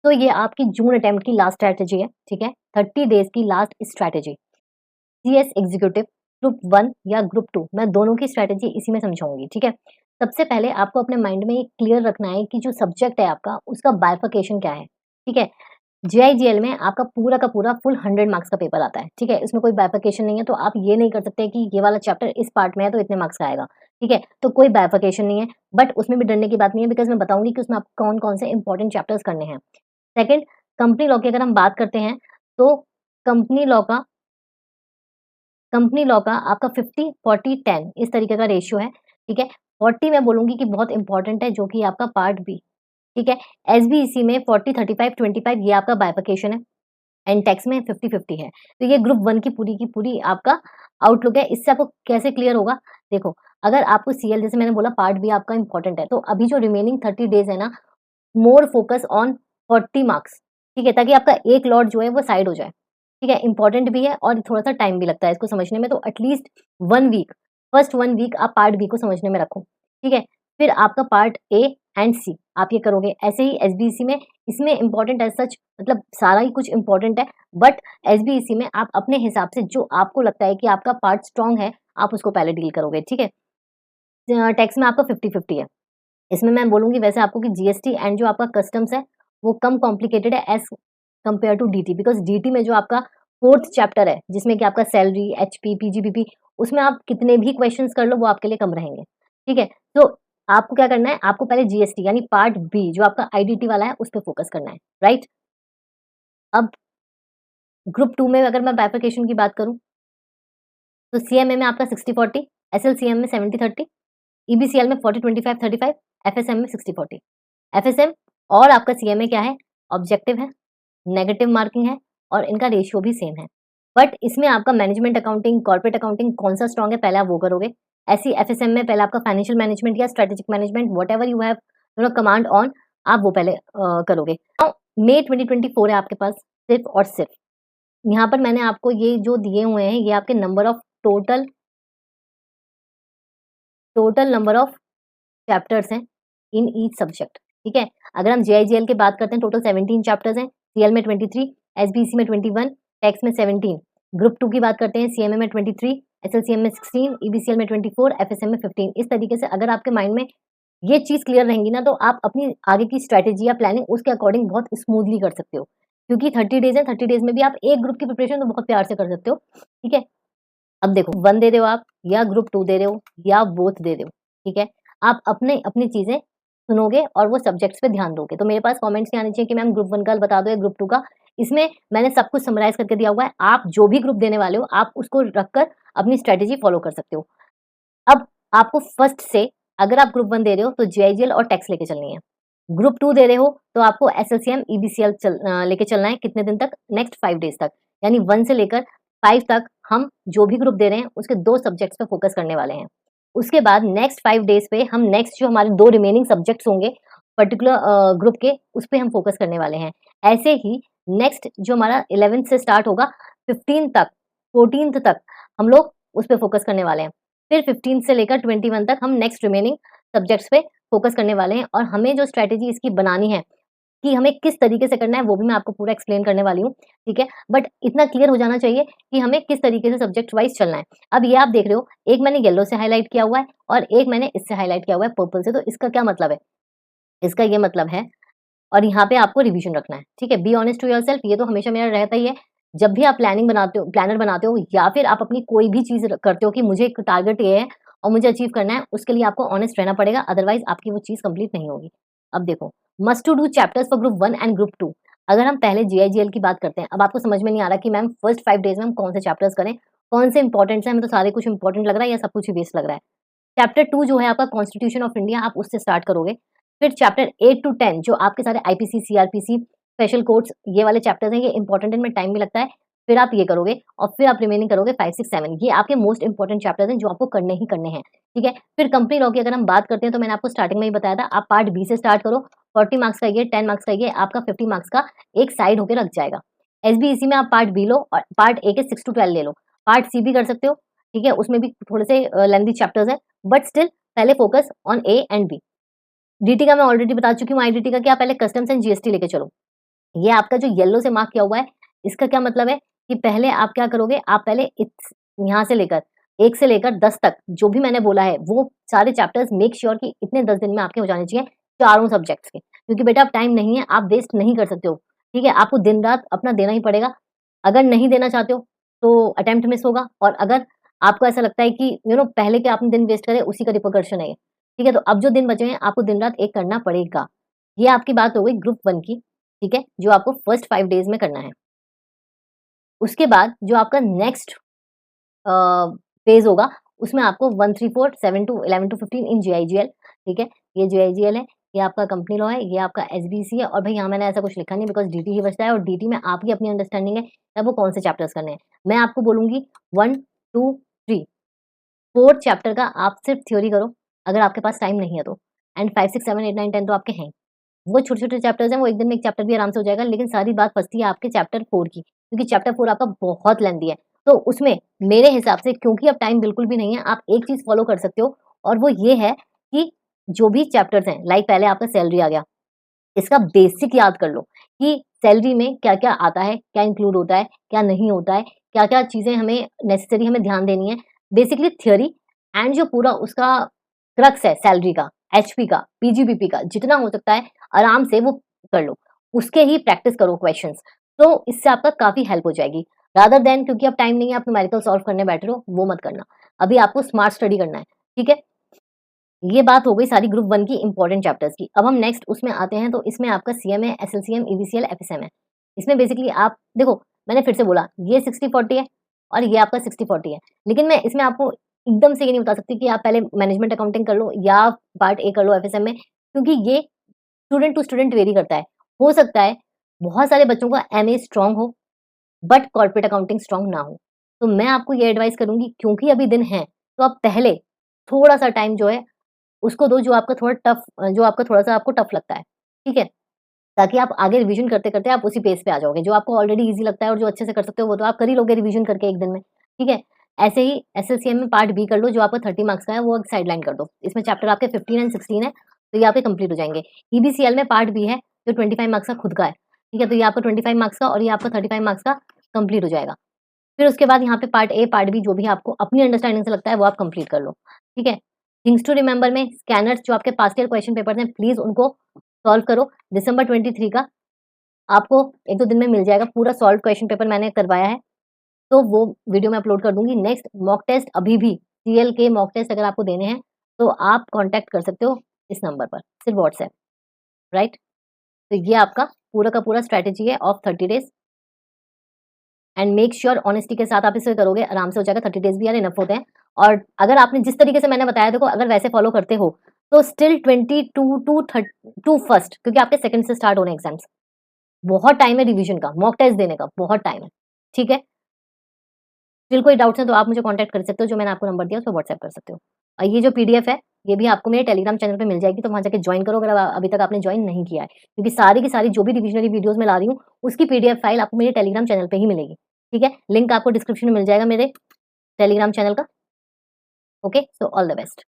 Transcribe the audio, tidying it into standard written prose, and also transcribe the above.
तो ये आपकी जून अटेम्प्ट की लास्ट स्ट्रैटेजी है, ठीक है, 30 डेज की last strategy. CS executive group 1 या ग्रुप 2, मैं दोनों की स्ट्रैटेजी इसी में समझाऊंगी, ठीक है। सबसे पहले आपको अपने माइंड में ये क्लियर रखना है कि जो सब्जेक्ट है आपका उसका बाइफर्केशन क्या है, ठीक है। जेआईजीएल में आपका पूरा का पूरा फुल 100 मार्क्स का पेपर आता है, ठीक है, इसमें कोई बाइफर्केशन नहीं है, तो आप ये नहीं कर सकते कि ये वाला चैप्टर इस पार्ट में है तो इतने मार्क्स का आएगा, ठीक है, तो कोई बाइफर्केशन नहीं है। बट उसमें भी डरने की बात नहीं है, बिकॉज मैं बताऊंगी कि उसमें आपको कौन कौन से इंपॉर्टेंट चैप्टर्स करने हैं। सेकंड, कंपनी लॉ की अगर हम बात करते हैं तो कंपनी लॉ का कंपनी लॉ का आपका 50-40-10 इस तरीके का रेशियो है, ठीक है। 40 मैं बोलूंगी कि बहुत इंपॉर्टेंट है, जो कि आपका पार्ट बी, ठीक है। एसबीईसी में 40-35-25 ये आपका बाइफर्केशन है, एंड टैक्स में 50-50 है। तो ये ग्रुप 1 की पूरी आपका आउटलुक है। इससे आपको कैसे क्लियर होगा, देखो, अगर आपको सीएल, जैसे मैंने बोला पार्ट बी आपका इंपॉर्टेंट है, तो अभी जो रिमेनिंग 30 डेज है ना, मोर फोकस ऑन 40 मार्क्स, ठीक है, ताकि आपका एक लॉट जो है वो साइड हो जाए, ठीक है। इंपॉर्टेंट भी है और थोड़ा सा टाइम भी लगता है इसको समझने में, तो एटलीस्ट 1 वीक, फर्स्ट 1 वीक आप पार्ट बी को समझने में रखो, ठीक है। फिर आपका पार्ट ए एंड सी आप ये करोगे। ऐसे ही एसबीईसी में, इसमें इंपॉर्टेंट एज सच मतलब सारा ही कुछ इंपॉर्टेंट है, बट एसबीईसी में आप अपने हिसाब से जो आपको लगता है कि आपका पार्ट स्ट्रांग है, आप उसको पहले डील करोगे, ठीक है। टैक्स में आपका 50-50 है। इसमें मैं बोलूंगी वैसे आपको कि जीएसटी एंड जो आपका कस्टम्स है वो कम कॉम्प्लिकेटेड है as compared to DT, because DT में जो आपका फोर्थ चैप्टर है जिसमें कि आपका सैलरी, एचपी, पीजीबीपी, उसमें आप कितने भी क्वेश्चंस कर लो वो आपके लिए कम रहेंगे, ठीक है। तो आपको क्या करना है, आपको पहले जीएसटी यानी पार्ट बी जो आपका आईडीटी वाला है उस पर फोकस करना है, राइट। अब ग्रुप 2 में अगर मैं बाइफर्केशन की बात करूं तो सीएमए में आपका 60-40, एसएलसीएम में 70-30, ईबीसीएल में 40-25-35, एफएसएम में 60-40। एफएसएम और आपका सीएमए क्या है, ऑब्जेक्टिव है, नेगेटिव मार्किंग है और इनका रेशियो भी सेम है। बट इसमें आपका मैनेजमेंट अकाउंटिंग, कॉर्पोरेट अकाउंटिंग कौन सा स्ट्रांग है पहले आप वो करोगे। ऐसी एफएसएम में पहले आपका फाइनेंशियल मैनेजमेंट या strategic management, what ever you have command on, आप वो पहले करोगे। मई 2024 है आपके पास, सिर्फ और सिर्फ यहाँ पर मैंने आपको ये जो दिए हुए हैं ये आपके number of total number of chapters हैं इन ईच सब्जेक्ट, ठीक है। अगर हम जेआईजीएल की बात करते हैं टोटल 17 चैप्टर्स हैं, सीएल में 23, एसबीसी में 21, टैक्स में 17। ग्रुप 2 की बात करते हैं, सीएमए में 23, एसएलसीएम में 16, ईबीसीएल में 24, एफएसएम में 15। इस तरीके से अगर आपके माइंड में ये चीज क्लियर रहेंगी ना, तो आप अपनी आगे की स्ट्रेटेजी या प्लानिंग उसके अकॉर्डिंग बहुत स्मूथली कर सकते हो, क्योंकि 30 डेज है, 30 डेज में भी आप एक ग्रुप की प्रिपरेशन तो बहुत प्यार से कर सकते हो, ठीक है। अब देखो 1 दे रहे हो आप या ग्रुप 2 दे रहे हो या बोथ दे रहे हो, ठीक है। आप अपने अपनी चीजें सुनोगे और वो सब्जेक्ट्स पे ध्यान दोगे। तो मेरे पास कमेंट्स नहीं आने चाहिए कि मैम ग्रुप 1 का बता दो या ग्रुप 2 का। इसमें मैंने सब कुछ समराइज करके दिया हुआ है, आप जो भी ग्रुप देने वाले हो आप उसको रखकर अपनी स्ट्रेटेजी फॉलो कर सकते हो। अब आपको फर्स्ट से अगर आप ग्रुप 1 दे रहे हो तो जेआईजीएल और टैक्स लेके चलनी है। ग्रुप 2 दे रहे हो तो आपको एसएलसीएम, ईबीसीएल लेके चलना है। कितने दिन तक, नेक्स्ट 5 डेज तक, यानी 1 से लेकर 5 तक हम जो भी ग्रुप दे रहे हैं उसके 2 सब्जेक्ट्स पे फोकस करने वाले हैं। उसके बाद नेक्स्ट 5 डेज पे हम नेक्स्ट जो हमारे 2 रिमेनिंग सब्जेक्ट्स होंगे पर्टिकुलर ग्रुप के, उस पे हम फोकस करने वाले हैं। ऐसे ही नेक्स्ट जो हमारा 11th से स्टार्ट होगा 15 तक, 14th तक हम लोग उस पे फोकस करने वाले हैं। फिर 15 से लेकर 21 तक हम नेक्स्ट रिमेनिंग सब्जेक्ट्स पे फोकस करने वाले हैं। और हमें जो स्ट्रेटेजी इसकी बनानी है कि हमें किस तरीके से करना है वो भी मैं आपको पूरा एक्सप्लेन करने वाली हूँ, ठीक है। बट इतना क्लियर हो जाना चाहिए कि हमें किस तरीके से सब्जेक्ट वाइज चलना है। अब ये आप देख रहे हो, एक मैंने येलो से हाईलाइट किया हुआ है और एक मैंने इससे हाईलाइट किया हुआ है पर्पल से। तो इसका क्या मतलब है, इसका ये मतलब है, और यहाँ पे आपको रिवीजन रखना है, ठीक है। बी ऑनेस्ट टू योरसेल्फ, ये तो हमेशा मेरा रहता ही है। जब भी आप प्लानिंग बनाते हो, प्लानर बनाते हो, या फिर आप अपनी कोई भी चीज करते हो कि मुझे एक टारगेट ये है और मुझे अचीव करना है, उसके लिए आपको ऑनेस्ट रहना पड़ेगा, अदरवाइज आपकी वो चीज कंप्लीट नहीं होगी। अब देखो, must to do chapters for group 1 and group 2। अगर हम पहले जीआईजीएल की बात करते हैं, अब आपको समझ में नहीं आ रहा कि मैम फर्स्ट 5 डेज में हम कौन से चैप्टर्स करें, कौन से इंपॉर्टेंट है, हमें तो सारे कुछ इंपॉर्टेंट लग रहा है या सब कुछ ही वेस्ट लग रहा है। चैप्टर 2 जो है आपका कॉन्स्टिट्यूशन ऑफ इंडिया, आप उससे स्टार्ट करोगे। फिर चैप्टर 8 to 10 जो आपके सारे आईपीसी, सीआरपीसी, स्पेशल कोर्ट्स, ये वाले चैप्टर्स हैं, ये इंपॉर्टेंट, इनमें टाइम भी लगता है। फिर आप ये करोगे और फिर आप रिमेनिंग करोगे 5, 6, 7। ये आपके मोस्ट इंपॉर्टेंट चैप्टर्स हैं जो आपको करने ही करने हैं, ठीक है। फिर कंपनी लॉ की अगर हम बात करते हैं तो मैंने आपको स्टार्टिंग में ही बताया था, आप पार्ट बी से स्टार्ट करो। 40 मार्क्स का ये, 10 मार्क्स का ये, आपका 50 मार्क्स का एक साइड होकर रख जाएगा। एसबीईसी में आप पार्ट बी लो और पार्ट ए के 6 to 12 ले लो। पार्ट सी भी कर सकते हो, ठीक है, उसमें भी थोड़े से लेंथी चैप्टर्स है, बट स्टिल पहले focus on A and B. DT का मैं ऑलरेडी बता चुकी हूँ, आईडीटी का क्या, पहले कस्टम्स एंड जीएसटी लेके चलो। ये आपका जो येलो से मार्क किया हुआ है, इसका क्या मतलब है कि पहले आप क्या करोगे, आप पहले यहाँ से लेकर 1 से लेकर 10 तक जो भी मैंने बोला है वो सारे चैप्टर्स मेक श्योर कि इतने 10 दिन में आपके हो जाने चाहिए चारों सब्जेक्ट्स के, क्योंकि बेटा अब टाइम नहीं है, आप वेस्ट नहीं कर सकते हो, ठीक है? आपको दिन रात अपना देना ही पड़ेगा। अगर नहीं देना चाहते हो तो अटेम्प्ट मिस होगा, और अगर आपको ऐसा लगता है कि पहले के आपने दिन वेस्ट करे उसी का रिपरकशन है ये, ठीक है? तो अब जो दिन बचे हैं आपको दिन रात एक करना पड़ेगा। ये आपकी बात हो गई ग्रुप 1 की, ठीक है? जो आपको फर्स्ट 5 डेज में करना है। उसके बाद जो आपका नेक्स्ट फेज होगा उसमें आपको 1, 3, 4, 7 टू 11 टू 15 इन जीआईजीएल, ठीक है? ये जीआईजीएल है, ये आपका कंपनी लॉ है, ये आपका एसबीसी है, और भाई यहाँ मैंने ऐसा कुछ लिखा नहीं बिकॉज डीटी ही बचता है, और डीटी में आपकी अपनी अंडरस्टैंडिंग है तब वो कौन से चैप्टर्स करने हैं। मैं आपको बोलूंगी 1, 2, 3, 4 चैप्टर का आप सिर्फ थ्योरी करो अगर आपके पास टाइम नहीं है तो, एंड 5, 6, 7, 8, 9, 10 तो आपके हैं। वो छोटे-छोटे चैप्टर्स हैं, वो एक दिन में एक चैप्टर भी आराम से हो जाएगा, लेकिन सारी बात फँसती है आपके चैप्टर 4 की, क्योंकि चैप्टर 4 आपका बहुत लेंथी है। तो उसमें मेरे हिसाब से, क्योंकि अब टाइम बिल्कुल भी नहीं है, आप एक चीज़ फ़ॉलो कर सकते हो, और वो ये है कि जो भी चैप्टर्स हैं, लाइक पहले आपका सैलरी आ गया, इसका बेसिक याद कर लो कि सैलरी में क्या-क्या आता है, क्या इंक्लूड होता है, क्या नहीं होता है, क्या-क्या चीज़ें हमें नेसेसरी हमें ध्यान देनी है। बेसिकली थ्योरी, एंड जो पूरा उसका क्रक्स है सैलरी का, एचपी का, पीजीबीपी का, जितना हो सकता है आराम से वो कर लो। उसके ही प्रैक्टिस करो क्वेश्चंस, तो इससे आपका काफ़ी हेल्प हो जाएगी। रादर देन क्योंकि अब टाइम नहीं है, आप न्यूमेरिकल सॉल्व करने बैठे रहो, वो मत करना। अभी आपको स्मार्ट स्टडी करना है, ठीक है? ये बात हो गई सारी ग्रुप 1 की इंपॉर्टेंट चैप्टर्स की। अब हम नेक्स्ट उसमें आते हैं, तो इसमें आपका सीएम है, एसएलसीएम, ईवीसीएल, एफएसएम है। इसमें बेसिकली आप देखो, मैंने फिर से बोला ये 60-40 है और ये आपका 60-40 है। लेकिन मैं इसमें आपको एकदम से ये नहीं बता सकती कि आप पहले मैनेजमेंट अकाउंटिंग कर लो या पार्ट ए कर लो एफएसएम में, क्योंकि ये स्टूडेंट टू स्टूडेंट वेरी करता है। हो सकता है बहुत सारे बच्चों का एमए स्ट्रांग हो बट कॉर्पोरेट अकाउंटिंग स्ट्रांग ना हो। तो मैं आपको ये एडवाइस करूँगी, क्योंकि अभी दिन है, तो आप पहले थोड़ा-सा टाइम जो है उसको दो, जो आपका थोड़ा टफ, जो आपका थोड़ा-सा आपको टफ लगता है, ठीक है? ताकि आप आगे रिवीजन करते-करते आप उसी पेज पे आ जाओगे। जो आपको ऑलरेडी ईज़ी लगता है और जो अच्छे से कर सकते हो वो तो आप कर ही लोगे रिवीजन करके एक दिन में, ठीक है? ऐसे ही एसएलसीएम में पार्ट बी कर लो, जो आपका 30 मार्क्स का है वो साइडलाइन कर दो। इसमें चैप्टर आपके 15 एंड 16 है, तो ये आपके कंप्लीट हो जाएँगे। ईबीसीएल में पार्ट बी है, जो 25 मार्क्स का खुद का है, ठीक है? तो ये आपका 25 मार्क्स का और ये आपका 35 मार्क्स का कंप्लीट हो जाएगा। फिर उसके बाद यहाँ पे पार्ट ए, पार्ट बी जो भी आपको अपनी अंडरस्टैंडिंग से लगता है वो आप कंप्लीट कर लो, ठीक है? थिंग्स टू रिमेंबर में स्कैनर्स, जो आपके पास्ट ईयर क्वेश्चन पेपर्स हैं, प्लीज़ उनको सॉल्व करो। दिसंबर 23 का आपको 1-2 दिन में मिल जाएगा, पूरा सॉल्व्ड क्वेश्चन पेपर मैंने करवाया है, तो वो वीडियो मैं अपलोड कर दूँगी। नेक्स्ट मॉक टेस्ट, अभी भी सीएल के मॉक टेस्ट अगर आपको देने हैं, तो आप कॉन्टैक्ट कर सकते हो इस नंबर पर, सिर्फ व्हाट्सएप, राइट? तो ये आपका पूरा का पूरा स्ट्रैटेजी है of 30 days, and make sure honesty के साथ आप इसे करोगे, आराम से हो जाएगा। 30 डेज़ भी यार इनफ होते हैं, और अगर आपने जिस तरीके से मैंने बताया, देखो अगर वैसे फॉलो करते हो, तो स्टिल 22 टू फर्स्ट, क्योंकि आपके सेकंड से स्टार्ट होने एग्ज़ाम्स। बहुत टाइम है रिवीजन का, मॉक टेस्ट देने का बहुत टाइम है, ठीक है? स्टिल कोई डाउट्स हैं तो आप मुझे कॉन्टैक्ट कर सकते हो, जो मैंने आपको नंबर दिया उस पे व्हाट्सएप कर सकते हो। और ये जो पीडीएफ है, ये भी आपको मेरे टेलीग्राम चैनल पे मिल जाएगी, तो वहाँ जाके जॉइन करो अगर अभी तक आपने जॉइन नहीं किया है। क्योंकि सारी की सारी जो भी रिविजनरी वीडियोज़ मैं ला रही हूँ, उसकी पीडीएफ फाइल आपको मेरे टेलीग्राम चैनल पे ही मिलेगी, ठीक है? लिंक आपको डिस्क्रिप्शन में मिल जाएगा मेरे टेलीग्राम चैनल का। Okay, so all the best.